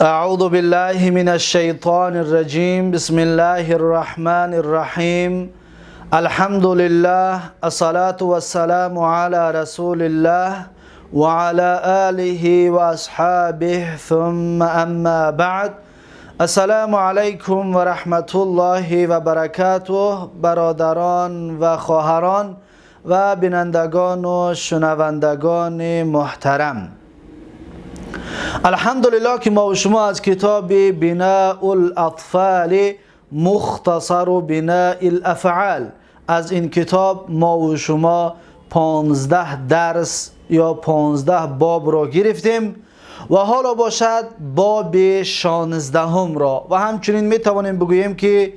أعوذ بالله من الشيطان الرجيم بسم الله الرحمن الرحيم الحمد لله الصلاة والسلام على رسول الله وعلى آله وأصحابه ثم أما بعد السلام عليكم ورحمة الله وبركاته برادران و خواهران و بینندگان و شنوندگان محترم، الحمدلله که ما و شما از کتاب بناء الاطفال مختصر بناء الافعال، از این کتاب ما و شما 15 درس یا 15 باب را گرفتیم و حالا باشد باب 16 را و همچنین می توانیم بگوییم که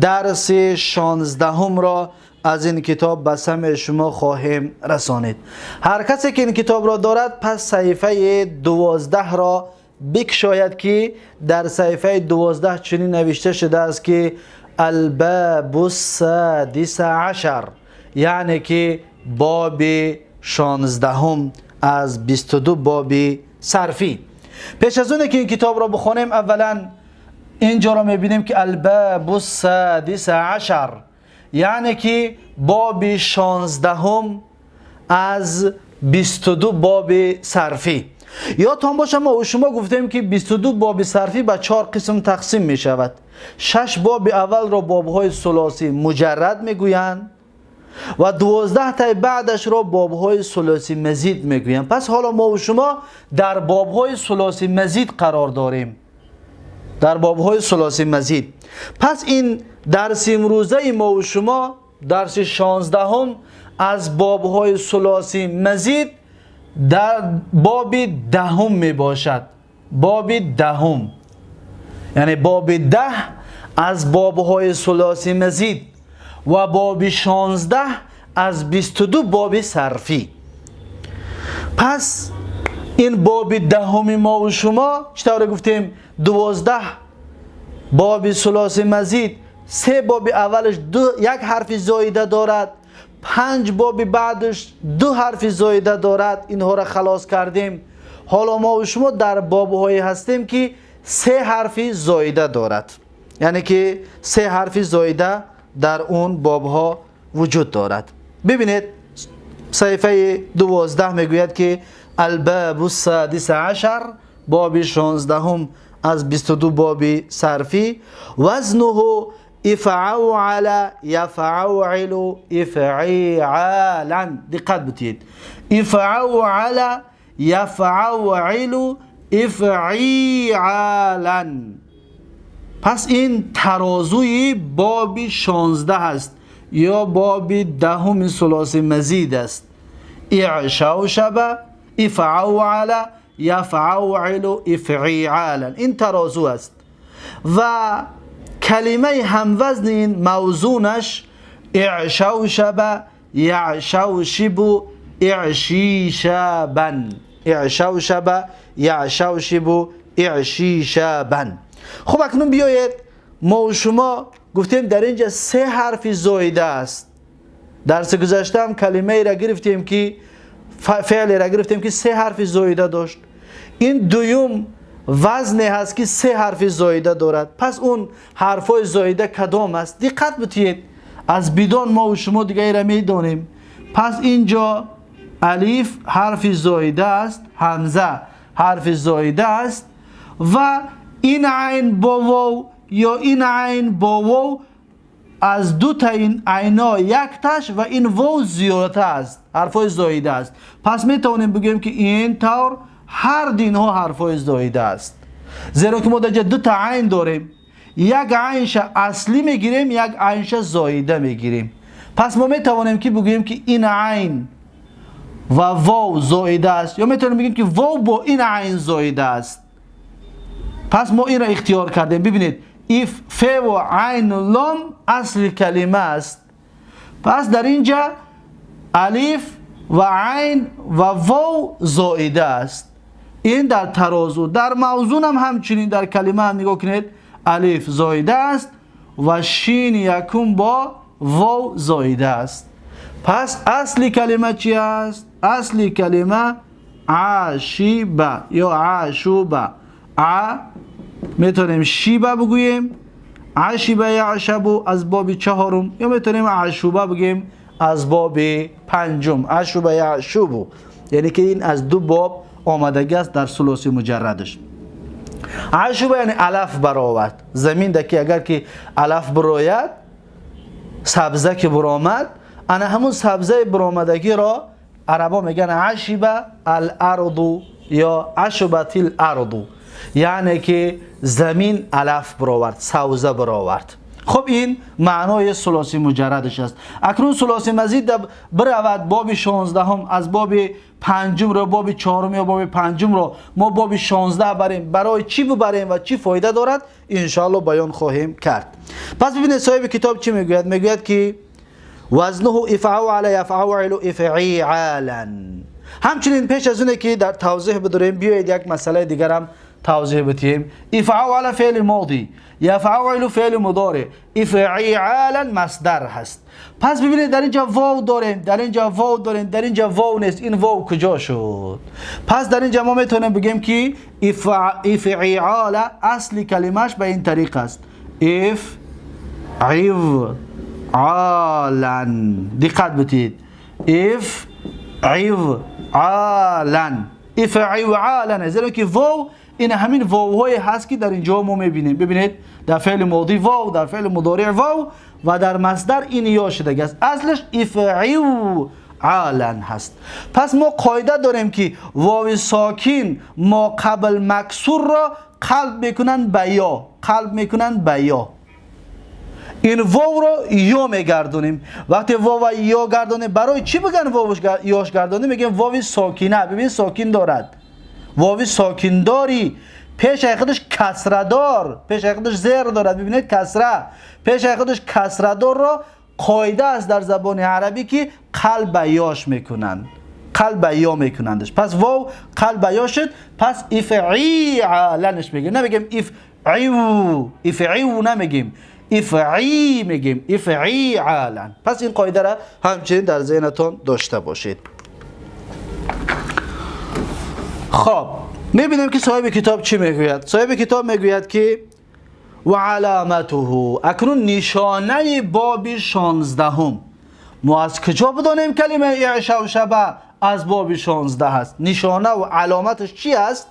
درس 16 را از این کتاب به سمع شما خواهیم رسانید. هر کسی که این کتاب را دارد پس صفحه 12 را بکشاید که در صفحه 12 چنین نوشته شده است که الباب السادس عشر، یعنی که باب 16 از 22 باب صرفی. پیش از اون که این کتاب را بخوانیم اولا اینجا را میبینیم که الباب السادس عشر، یعنی که باب 16 از 22 باب صرفی. یادتان باشه ما و شما گفتیم که 22 باب صرفی به 4 قسم تقسیم می شود. 6 باب اول را بابهای ثلاثی مجرد می گویند و 12 تا بعدش را بابهای ثلاثی مزید می گویند. پس حالا ما و شما در بابهای ثلاثی مزید قرار داریم، در بابهای ثلاثی مزید. پس این درس امروزه ما و شما درس 16 از بابهای ثلاثی مزید در باب 10 می باشد. باب 10 یعنی باب 10 از بابهای ثلاثی مزید و باب 16 از 22 باب صرفی. پس این باب 10 ما و شما چطور گفتیم 12 باب ثلاثی مزید، 3 باب اولش یک حرف زایده دارد، 5 باب بعدش 2 حرف زایده دارد. اینها را خلاص کردیم. حالا ما و شما در باب‌هایی هستیم که 3 حرف زایده دارد، یعنی که 3 حرف زایده در اون باب‌ها وجود دارد. ببینید صفحه 12 میگوید که الباب السادس عشر، باب 16 از 22 باب صرفی. وزنه افعال یفعل افعالا. دقت بتید، افعال یفعل افعالا. پس این ترازوی باب 16 است یا باب 10 ثلاثی مزید است. اعشوشب افعال یفعل افعالا، این ترازو است. و کلمه هموزن این موزونش اعشوشب یعشوشب اعشیشبا، اعشوشب یعشوشب اعشیشبا. خب اکنون بیایید ما و شما گفتیم در اینجا 3 حرف زایده است. درس گذشته هم کلمه را گرفتیم که فعل را گرفتیم که 3 حرف زایده داشت. این دوم وزن هست که 3 حرف زایده دارد. پس اون حرفای زایده کدام است؟ دقت بتید، از بدون ما و شما دیگه را میدونیم. پس اینجا الف حرف زایده است، همزه حرف زایده است و این عین با واو یا این عین با واو، از 2 تا این عینا یک تاش و این واو زیاده است، حرفای زایده است. پس می توانیم بگیم که این طور هر دین ها حرفای زایده است، زیرا که ما در 2 تا عین داریم، یک عینش اصلی میگیریم، یک عینش زایده میگیریم. پس ما می توانیم که بگیم که این عین و واو زایده است، یا می توانیم بگیم که واو با این عین زایده است. پس ما این را اختیار کردیم. ببینید ایف ف و عین و لام اصل کلمه است. پس در اینجا الف و عین و واو زایده است. این در ترازو. در موزون هم همچنین در کلمه هم نگاه کنید، الف زایده است و شین یکم با واو زایده است. پس اصلی کلمه چی است؟ اصلی کلمه عاشبه یا عاشوبه. میتونیم شیبه بگوییم، عشیبه یعشبو از باب چهارم، یا میتونیم عشوبه بگیم از باب پنجم. عشوبه یعشبو یعنی که این از دو باب آمدگی است در ثلاثی مجردش. عشوبه یعنی علف برآورد. زمین دکی اگر که علف براید، سبزه که برآمد، انا همون سبزه برآمدگی را عربا میگن عشبه الارض یا عشبت الارض، یعنی که زمین علف برآورد، سبزه برآورد. خب این معنای ثلاثی مجردش است. اکنون ثلاثی مزید برود باب 16 از باب پنجم رو باب چهارم یا باب پنجم رو ما باب 16 بریم. برای چی ببریم و چی فایده دارد انشاءالله بیان خواهیم کرد. پس ببینید صاحب کتاب چی میگوید؟ میگوید که وزنه افعال یفعل افعالا. همچنین پیش از اونه که در توضیح بداریم بیایید یک مسئله دیگر هم توضیح بدیم. افعال فعل ماضی، یفعل فعل مضارع، افعالا مصدر هست. پس ببینید در اینجا واو داریم، در اینجا واو داریم، در اینجا واو نیست. این واو کجا شد؟ پس در اینجا ما میتونیم بگیم که افعال اصلی کلمش به این طریق است. افعالا. دقت بدید. افعالا. افعالا زیرا که واو این همین واو های هست که در اینجا ما میبینیم. ببینید در فعل ماضی واو، در فعل مضارع واو و در مصدر این یا شده است. اصلش افعالا هست. پس ما قاعده داریم که واو ساکن ما قبل مکسور را قلب میکنن به یا، قلب میکنن به یا. این واو رو یا میگردونیم. وقتی واو یا گردونیم برای چی بگن واو یاش گردونیم؟ میگیم واو ساکنه. ببین ساکن دارد، واو ساکن داری، پیش خودش کسره دار، پیش خودش زیر دارد. ببینید کسره، پیش خودش کسره دار را قاعده است در زبان عربی که قلب یاش میکنن، قلب یا میکنندش. پس واو قلب یا شد، پس افعالنش میگیم، نمیگیم افعیو نمیگیم، افعی میگیم، افعالا. پس این قاعده را همچنین در ذهنتون داشته باشید. خب میبینیم که صاحب کتاب چی میگوید؟ صاحب کتاب میگوید که و علامته، اکنون نشانه باب 16 ما از کجا بدانیم کلمه اعشا و شبه از باب 16 هست؟ نشانه و علامتش چی است؟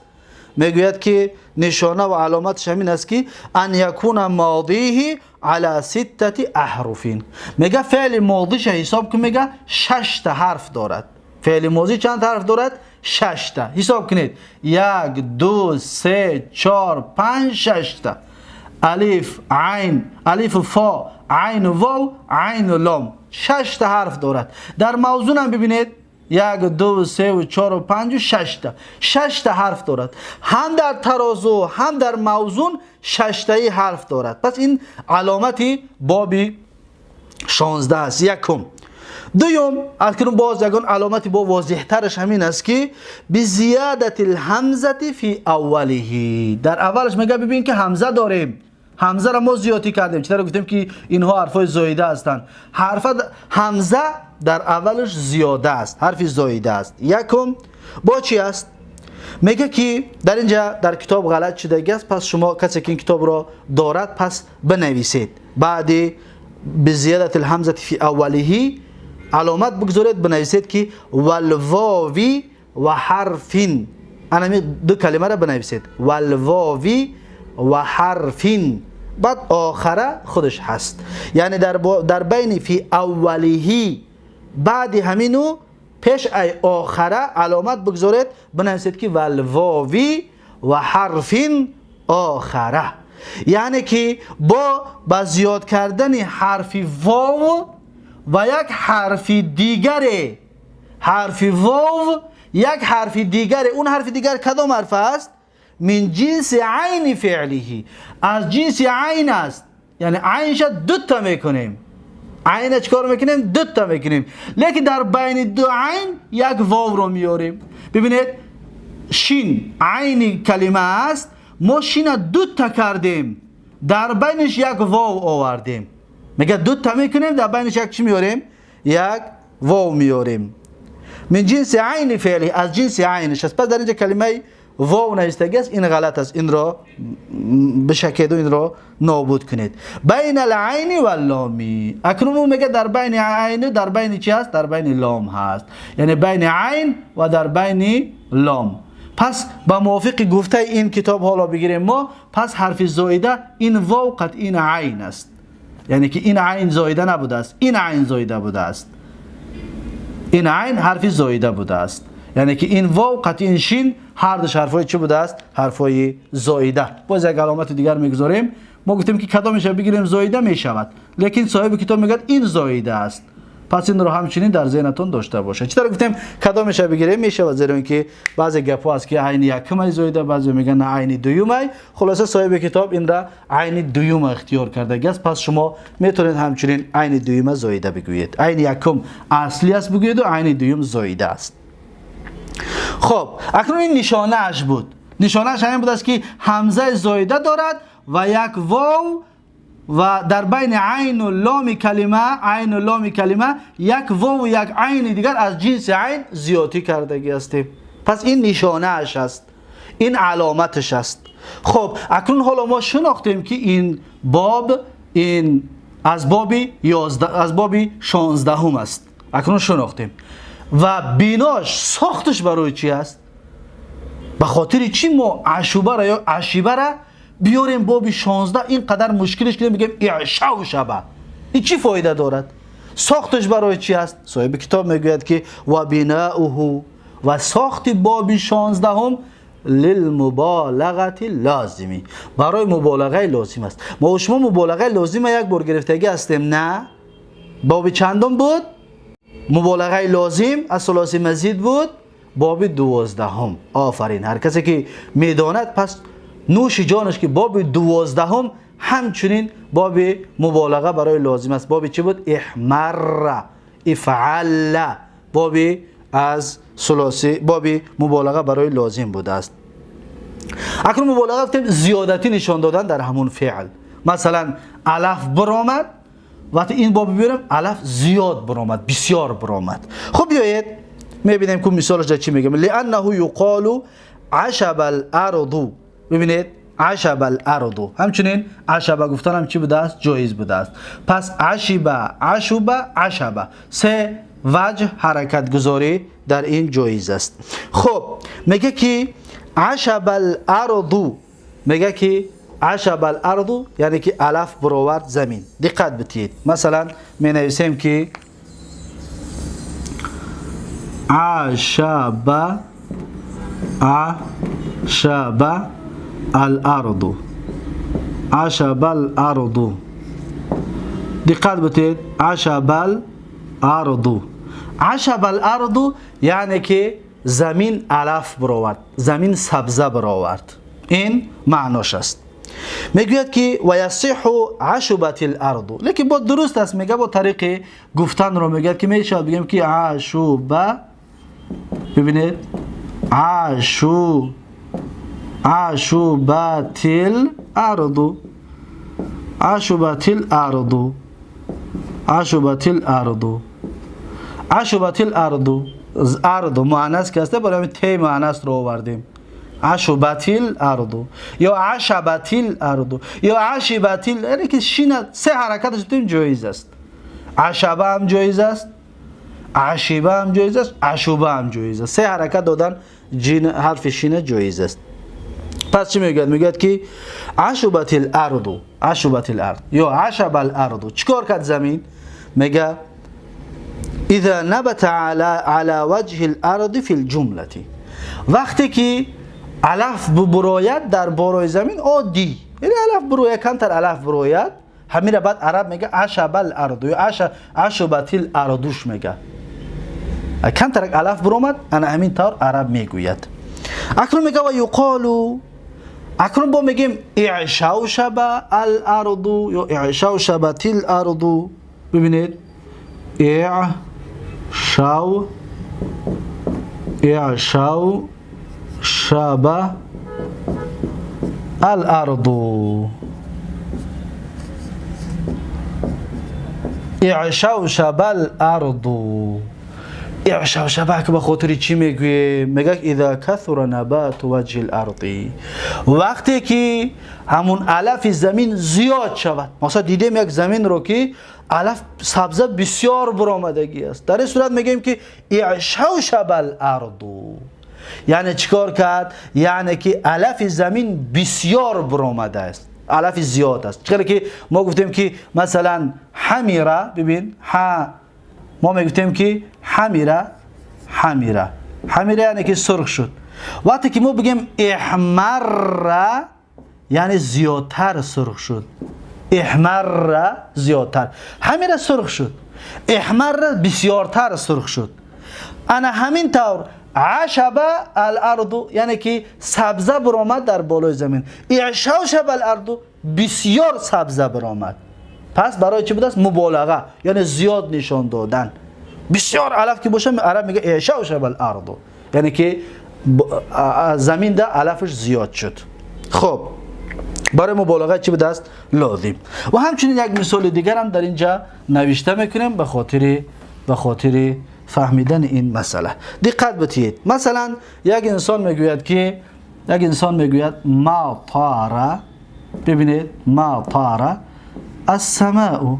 میگوید که نشانه و علامتش همین است که ان یکون ماضیه علی 6 احرف. میگه فعل ماضیش حساب که میگه 6 تا حرف دارد. فعل ماضی چند حرف دارد؟ 6 تا. حساب کنید 1 2 3 4 5 6 تا. الف عین، الف فا، عین واو، عین لام، 6 تا حرف دارد. در موزون هم ببینید 1 2 3 و 4 و 5 و 6 تا، 6 تا حرف دارد. هم در ترازو هم در موزون 6 تایی حرف دارد. پس این علامتی باب 16 است. یکم. دوم، اکنون باز یگان علامتی با واضح ترش همین است که بزیادت الهمزه فی اوله. در اولش میگه ببین که همزه داریم، همزه را ما زیادی کردیم. چطور گفتیم که اینها حرفای زایده هستند؟ حرف همزه در اولش زیاده است، حرف زایده است. یکم با چی است؟ میگه که در اینجا در کتاب غلط شده است. پس شما کسی که این کتاب را دارد پس بنویسید. بعد بزیادت الهمزه فی اوله علامت بگذارید، بنویسید که والواوی و حرفین. انا دو کلمه را بنویسید، والواوی و حرفین، بعد آخره خودش هست. یعنی در بین فی اوله بعد همینو پیش ای آخره علامت بگذارید، بنویسید که والواوی و حرفین آخره. یعنی که با زیاد کردن حرف واو و یک حرف دیگره، حرف واو یک حرف دیگره. اون حرف دیگر کدام حرف است؟ من جنس عین فعله، از جنس عین است. یعنی عینش دو تا میکنیم، عین چکار میکنیم؟ دو تا میکنیم. لیکن در بین دو عین یک واو رو میاریم. ببینید شین عین کلمه است، ما شین دو تا کردیم، در بینش یک واو آوردیم. میگه دو تا میکنیم، در بینش یک چی میاریم؟ یک واو میاریم. من جنس عین فعلی، از جنس عینش است. پس در اینجا کلمه واو نایستگی است، این غلط است. این را بشکید و این را نابود کنید. بین العین و اللامی. اکنون میگه در بین عین، در بین چی هست؟ در بین لام هست. یعنی بین عین و در بین لام. پس با موافق گفته این کتاب حالا بگیریم ما، پس حرف زایده این واو قطعی این عین است. یعنی که این عین زایده نبوده است، این عین زایده بوده است. این عین حرف زایده بوده است. یعنی که این واو قطعی این شین هر دو حرفای چی بوده است؟ حرفای زایده. باز یک علامت دیگر میگذاریم. ما گفتیم که کدامش بگیریم زایده میشود، لیکن صاحب کتاب میگه این زایده است. پس این رو همچنین در ذهنتون داشته باشه. چطور گفتیم کدامش بگیریم میشود، زیرا اینکه بعضی گپا هست که عین یکم زایده، بعضی میگن نه عین دوم. خلاصه صاحب کتاب این را عین دوم اختیار کرده است. پس شما میتونید همچنین عین دوم زایده بگویید. عین یکم اصلی است بگویید و عین دوم زایده است. خب اکنون این نشانه اش بود. نشانه اش این بود است که همزه زایده دارد و یک واو و در بین عین و لام کلمه یک واو و یک عین دیگر از جنس عین زیادی کردگی است. پس این نشانه اش است، این علامتش است. خب اکنون حالا ما شناختیم که این باب این از باب 16 است. اکنون شناختیم و بیناش ساختش برای چی است؟ به خاطر چی ما عشوبه را یا عشیبه را بیاریم باب 16 اینقدر مشکلش کنیم بگیم اعشا و شبه؟ این چی فایده دارد؟ ساختش برای چی است؟ صاحب کتاب میگوید که و بناؤه و ساخت باب 16 هم للمبالغه لازمی، برای مبالغه لازم است. ما و شما مبالغه لازم یک بار گرفتگی هستیم. نه باب چندم بود؟ مبالغه لازم از ثلاثی مزید بود باب 12. آفرین، هر کسی که میداند پس نوش جانش که باب 12 همچنین باب مبالغه برای لازم است. باب چی بود؟ احمر، افعل، باب از ثلاثی، باب مبالغه برای لازم بوده است. اکنون مبالغه گفتیم زیادتی نشان دادن در همون فعل. مثلا الف برآمد، وقتی این باب بیارم الف زیاد برآمد، بسیار برآمد. خب بیایید میبینیم که مثالش چی میگم. لانه یقال عشب الارض. ببینید عشب الارض، همچنین عشبه گفتن هم چی بوده است؟ جایز بوده است. پس عشبه، عشبه، عشبه، سه وجه حرکت گذاری در این جایز است. خب میگه که عشب الارض، میگه که عشب الارض یعنی که الف برآورد زمین. دقت بدید. مثلا می نویسیم که عشب الارض، عشب الارض. دقت بدید. عشب الارض، عشب الارض یعنی که زمین الف برآورد، زمین سبزه برآورد. این معناش است. میگوید که و یصح عشبت الارض، لیکن با درست است، میگه با طریق گفتن رو میگه که میشه بگیم که عشبه. ببینید عشبت الارض، عشبت الارض، عشبت الارض، عشبت الارض. ارض مؤنث که است برای ت مؤنث رو آوردیم. عشبت الارض یا عشبت الارض یا عشبت، یعنی که شین سه حرکتش بتیم جایز است. عشبه هم جایز است، عشبه هم جایز است، عشبه هم جایز است. سه حرکت دادن جین حرف شین جایز است. پس چی میگه؟ میگه که عشبت الارض، عشبت الارض یا عشب الارض. چیکار کرد زمین؟ میگه اذا نبت على وجه الارض في الجمله، وقتی که الف برآید در بالای زمین عادی، یعنی الف برآید کمتر الف برآید، همین را بعد عرب میگه عشب الارض یا عشبت الارضش میگه. کمتر الف برآمد انا همین طور عرب میگوید. اکنون میگه و یقال، اکنون با میگیم اعشوشب الارض یا اعشوشبت الارض. ببینید اعشو شب الارض، اعشو شب الارض. اعشوشبه که به خاطر چی میگویه؟ میگه اذا کثر نبات وجه الارض، وقتی که همون علف زمین زیاد شود. مثلا دیدیم یک زمین رو که علف سبزه بسیار برآمدگی است، در این صورت میگیم که اعشوشب الارض. یعنی چیکار کرد؟ یعنی که علف زمین بسیار برآمده است، علف زیاد است. چرا که ما گفتیم که مثلا حمیره، ببین ما میگفتیم که حمیره یعنی که سرخ شد. وقتی که ما بگیم احمر یعنی زیادتر سرخ شد، احمر زیادتر، حمیره سرخ شد، احمر بسیارتر سرخ شد. انا همین طور عشب الارض یعنی که سبزه برآمد در بالای زمین، اعشوشب الارض بسیار سبزه برآمد. پس برای چی بود است؟ مبالغه، یعنی زیاد نشان دادن. بسیار علف که باشه عرب میگه اعشوشب الارض، یعنی که زمین ده علفش زیاد شد. خب برای مبالغه چی بود است؟ لازم. و همچنین یک مثال دیگر هم در اینجا نوشته میکنیم به خاطر فهمیدن این مسئله. دقت بتید. مثلا یک انسان میگوید ما طار، ببینید ما طار السماء،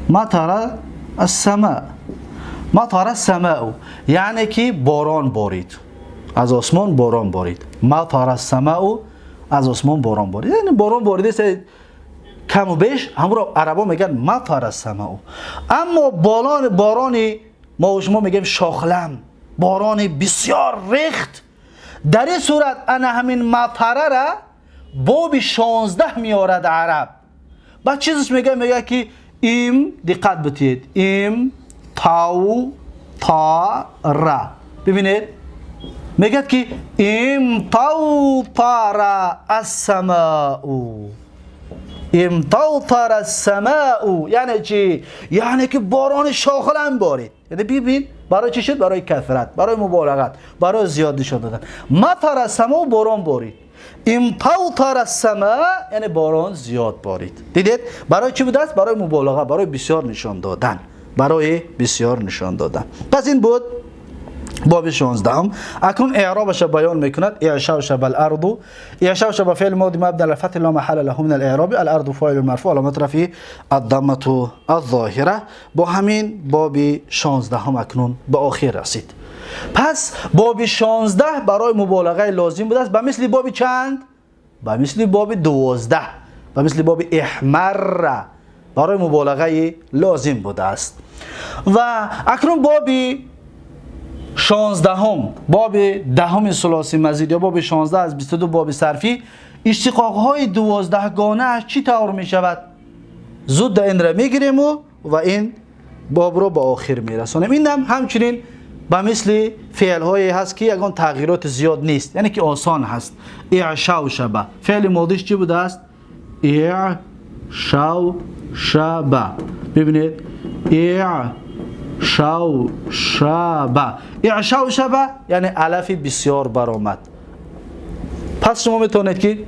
ما طار السماء، ما طار السماء یعنی که باران بارید، از آسمان باران بارید. ما طار السماء از آسمان باران بارید، یعنی باران باریده کم و بیش، همون رو عربا میگن مطر السماء. اما بارانی ما و شما میگیم شاخلم، باران بسیار ریخت. در این صورت انا همین مطره را باب 16 میارد عرب. بعد چیزش میگه که ایم، دقت بتید، ایم تاو تا را، ببینید میگه که ایم تاو تا را السماء، امطار السماء یعنی چی؟ یعنی که باران شاخلم بارید. یعنی ببین برای چی شد؟ برای کثرت، برای مبالغت، برای زیاد نشان دادن. مطر السماء باران بارید، امطار السماء یعنی باران زیاد بارید. دیدید برای چی بود است؟ برای مبالغه، برای بسیار نشان دادن، برای بسیار نشان دادن. پس این بود باب 16. اکنون اعرابش بیان میکند. اعشوشب الارض، اعشوشب فعل ماضی مبنی على الفتح لا محل له من الاعراب، الارض فاعل مرفوع علامت رفعه الضمه الظاهره. با همین باب 16 اکنون به آخر رسید. پس باب 16 برای مبالغه لازم بود است، به مثل باب چند؟ به مثل باب 12، به مثل باب احمر برای مبالغه لازم بوده است. و اکنون باب 16 باب 10 ثلاثی مزید یا باب 16 از 22 باب صرفی، اشتقاق های 12 گانه اش چی طور می شود؟ زود این را می گیریم و این باب رو به آخر می رسانیم. این همچنین به مثل فعل هایی هست که یگان تغییرات زیاد نیست، یعنی که آسان هست. اعشوشب فعل ماضیش چی بوده است؟ اعشوشب، ببینید اعشوشب یعنی علف بسیار برآمد. پس شما میتونید که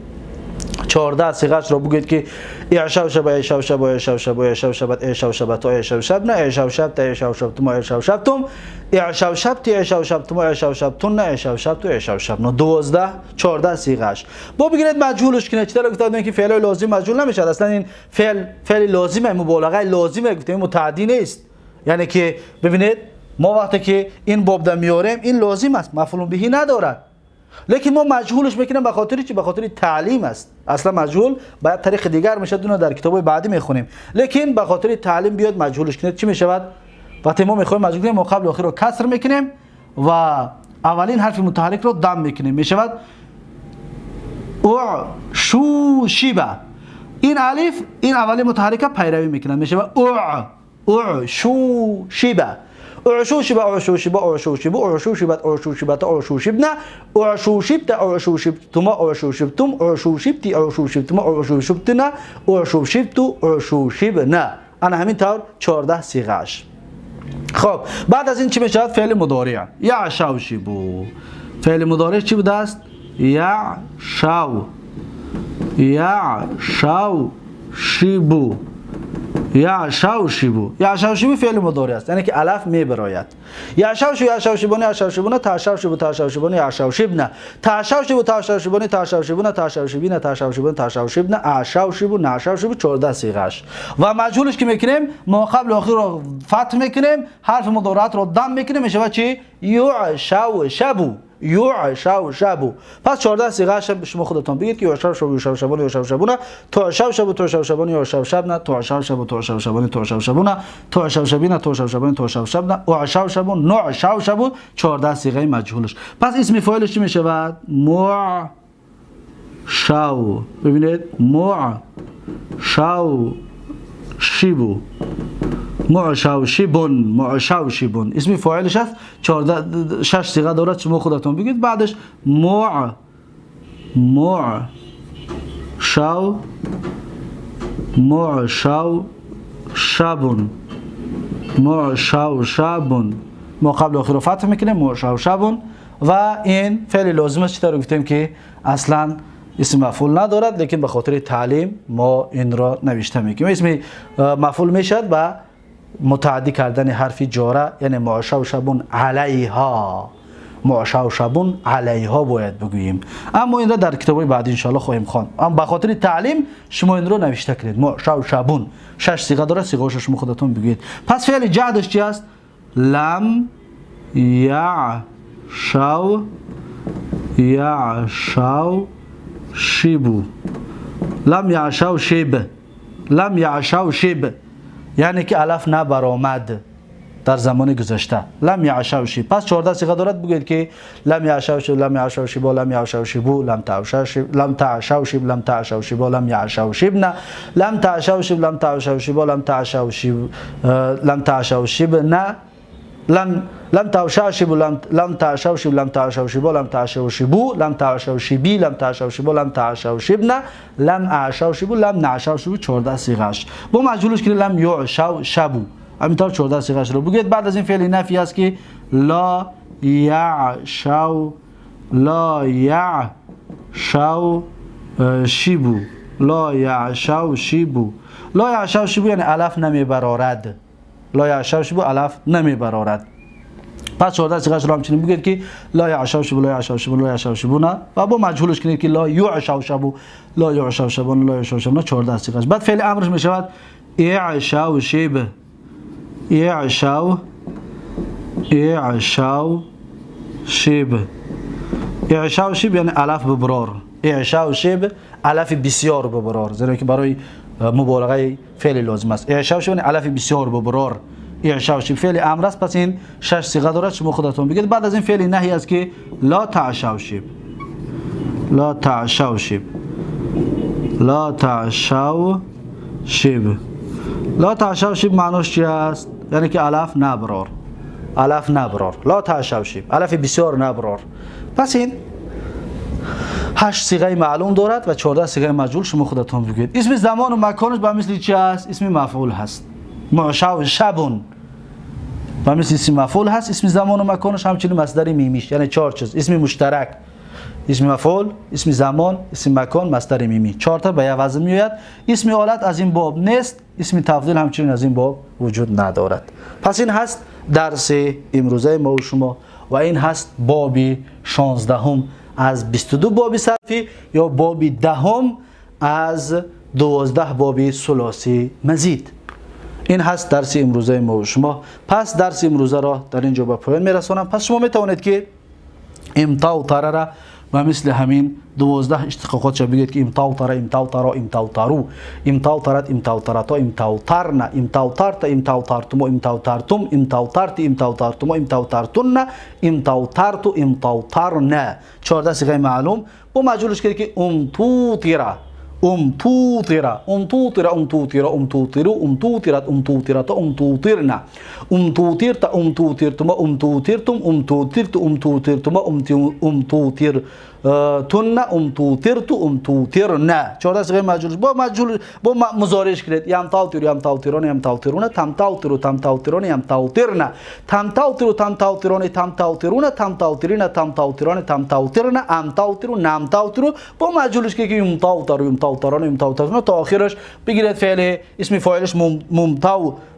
14 صیغه‌اش را بگید که اعشوشب اعشوشب اعشوشب اعشوشب اعشوشب تو اعشوشب نه اعشوشب تا اعشوشب تو اعشوشبتم اعشوشب تی اعشوشبتم اعشوشبتون نه اعشوشب تو اعشوشب نه 12 14 صیغه‌اش. با بگیرید مجهولش کنید. چطور گفتم که فعل لازم مجهول نمیشه. اصلا این فعل لازمه، مبالغه لازمه، گفتیم متعدی نیست. یعنی که ببینید ما وقتی که این باب در میاریم این لازم است، مفعول بهی ندارد، لیکن ما مجهولش میکنیم به خاطر چی؟ به خاطر تعلیم است. اصلا مجهول باید طریق دیگر میشه، دونه در کتابای بعدی میخونیم، لیکن به خاطر تعلیم بیاد مجهولش کنید. چی میشود؟ وقتی ما میخوایم مجهول کنیم ما قبل و آخر رو کسر میکنیم و اولین حرف متحرک رو دم میکنیم، میشود اعشوشب. این الف این اولی متحرک پیروی میکنه، میشود اعشوشب اعشوشب اعشوشب اعشوشب اعشوشبت اعشوشبت اعشوشبنا اعشوشبت اعشوشبتما اعشوشبتم اعشوشبتی اعشوشبتما اعشوشبتنا اعشوشبتو اعشوشبنا. انا همین طور 14 صیغه‌اش. خب بعد از این چی میشه؟ فعل مضارع یعشوشبو. فعل مضارع چی بوده است؟ یعشوشبو یعشوشبو. یعشوشبو فعل مضارع است، یعنی که الف میبراید. یعشوشبو یعشوشبون یعشوشبون تعشوشبو تعشوشبون یعشوشبن تعشوشبو تعشوشبون تعشوشبون تعشوشبین تعشوشبون تعشوشبن اعشوشبو نعشوشبو 14 صیغه‌اش. و مجهولش که میکنیم ما قبل و آخر رو فتح میکنیم، حرف مضارعات رو ضم میکنیم، میشه چی؟ یعشوشبو یعشوشبو. پس 14 صیغه‌اش شما خودتون بگید که یعشوشبو یعشوشبون یعشوشبون تعشوشبو تعشوشبون یعشوشبن تعشوشبو تعشوشبون تعشوشبون تعشوشبین تعشوشبون تعشوشبن اعشوشبو نعشوشبو 14 صیغه مجهولش. پس اسم فاعلش چی میشود؟ شو. ببینید شوشبو معشوشبون معشوشبون اسم فاعلش است. 6 صیغه دارد، شما خودتون بگید. بعدش معشوشبون معشوشبون ما قبل آخر رو فتح میکنیم معشوشبون. و این فعل لازم است، چطور گفتیم که اصلا اسم مفعول ندارد، لیکن به خاطر تعلیم ما این را نوشته میکنیم. اسم مفعول میشد با متعدی کردن حرف جاره، یعنی معشوشبون علیها. معشوشبون علیها باید بگوییم، اما این را در کتاب‌های بعدی ان شاء الله خواهیم خواند. اما به خاطر تعلیم شما این را نوشته کنید. معشوشبون 6 صیغه داره، صیغه‌اش شما خودتون بگویید. پس فعل جهدش چی است؟ لم یعشوشبو لم یعشوشب لم یعشوشب، یعنی که الف نبرآمد در زمان گذشته. لم یعشوشب. پس 14 صیغه دارد، بگید که لم یعشوشب لم یعشوشب لم یعشوشبو لم تعشوشب لم تعشوشب لم تعشوشب لم یعشوشبن لم تعشوشب لم تعشوشب لم تعشوشب لم تعشوشبن لم تعشوشب لم تعشوشب لم تعشوشب لم تعشوشبو لم تعشوشبی لم تعشوشب لم تعشوشبن لم اعشوشب لم نعشوشب 14 صیغه‌اش. با مجهولش که لم یعشوشبو همینطور 14 صیغه‌اش رو بگید. بعد از این فعل نفی است که لا یعشوشبو لا یعشوشبو یعنی الف نمیبرارد. لا یعشوشبو الف نمیبرارد. پس 14 صیغه‌اش رو همچنین بگید که لا یعشوشبو لا یعشوشبو لا یعشوشبون و با مجهولش کنید که لا یعشوشبو لا یعشوشبون لا یعشوشبون 14 صیغه‌اش. بعد فعل امرش میشود اعشوشب اعشوشب یعنی الف ببرار. اعشوشب الف بسیار ببرار، زیرا که برای مبالغه فعل لازم است. اعشوشب یعنی الف بسیار ببرار. اعشوشب فعل امر است، پس این 6 صیغه دارد، شما خودتون بگید. بعد از این فعل نهی است که لا تعشوشب لا تعشوشب لا تعشوشب لا تعشوشب معناش چی است؟ یعنی که الف نبرار. الف نبرار. لا تعشوشب الف بسیار نبرار. پس این 8 صیغه معلوم دارد و 14 صیغه مجهول، شما خودتون بگید. اسم زمان و مکانش به مثل چی است؟ اسم مفعول هست. معشوشبون به مثل اسم مفعول هست. اسم زمان و مکانش همچنین مصدر میمیش، یعنی 4 چیز. اسم مشترک، اسم مفعول، اسم زمان، اسم مکان، مصدر میمی. 4 تا به وزن میآید. اسم حالت از این باب نیست، اسم تفضیل همچنین از این باب وجود ندارد. پس این هست درس امروزه ما و شما و این هست باب 16 از 22 باب صرفی یا باب 10 از 12 باب ثلاثی مزید. این هست درس امروزه ما و شما. پس درس امروزه را در اینجا به پایان میرسانم. پس شما میتوانید که امتوتر را و مثل همین 12 اشتقاقات شو بگید که امتوتر امتوترا امتوترو امتوترت امتوترتا امتوترن امتوترت امتوترتم امتوترتم امتوترت امتوترتم امتوترتن امتوترتو امتوترن 14 صیغه معلوم. با مجهولش که امتوترا امتوترا امتوترا امتوترا امتوترو امتوترت امتوترتا امتوترنا امتوترتا امتوترتما امتوترتم امتوترت امتوترتما امتوتر تن امتوترتو امتوترنا 14 صیغه مجهول. با مضارعش کنید یمتوتر یمتوترون یمتوترون تمتوتر تمتوترون یمتوترنا تمتوتر تمتوترون تمتوترون تمتوترین تمتوترون تمتوترنا امتوتر نمتوتر. با مجهولش که یمتوتر ترون یمتو ترون تا آخرش بگیرید فعل اسم فاعلش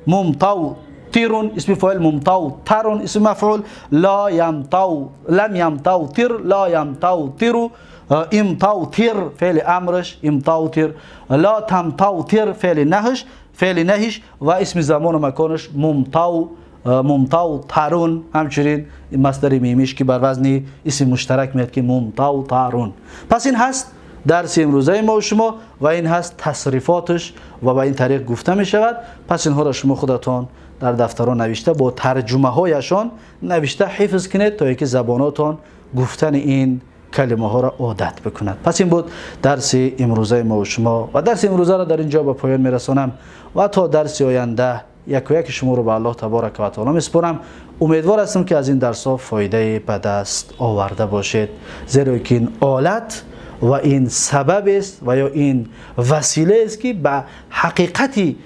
ممتو تیرون اسم فاعل ممتو ترون اسم مفعول لا یمتو لم یمتو تر لا یمتو ترو امتو تر فعل امرش امتو تر لا تمتو تر فعل نهش و اسم زمان و مکانش ممتو ترون همچنین مصدر میمیش که بر وزن اسم مشترک میاد که ممتو ترون. پس این هست درس امروزه ما و شما و این هست تصریفاتش و به این طریق گفته می شود. پس اینها را شما خودتان در دفتران نوشته با ترجمه هایشان نوشته حفظ کنید تا اینکه زباناتان گفتن این کلمه ها را عادت بکند. پس این بود درس امروزه ما و شما و درس امروزه را در اینجا به پایان میرسانم و تا درس آینده یک و یک شما رو به الله تبارک و تعالی میسپارم. امیدوار هستم که از این درس ها فایده به دست آورده باشید، زیرا که این آلت و این سبب است و یا این وسیله است که به حقیقتی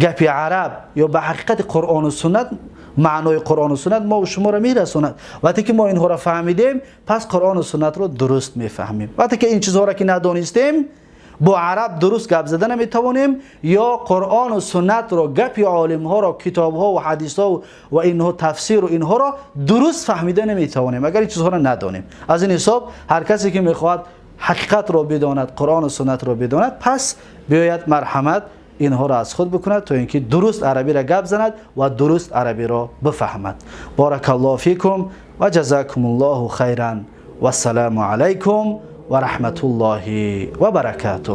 گپ عرب یا به حقیقت قرآن و سنت، معنای قرآن و سنت ما و شما را میرساند. وقتی که ما اینها را فهمیدیم پس قرآن و سنت را درست میفهمیم. وقتی که این چیزها را که ندانستیم با عرب درست گپ زدن نمیتوانیم یا قرآن و سنت را، گپ عالم ها را، کتاب ها و حدیث ها و اینها تفسیر و اینها را درست فهمیده نمیتوانیم اگر این چیزها را ندانیم. از این حساب هر کسی که میخواهد حقیقت را بداند، قرآن و سنت را بداند، پس بیاید مرحمت اینها را از خود بکند تا اینکه درست عربی را گپ زند و درست عربی را بفهمد. بارک الله فیکم و جزاکم الله خیرا و السلام علیکم و رحمت الله و برکاته.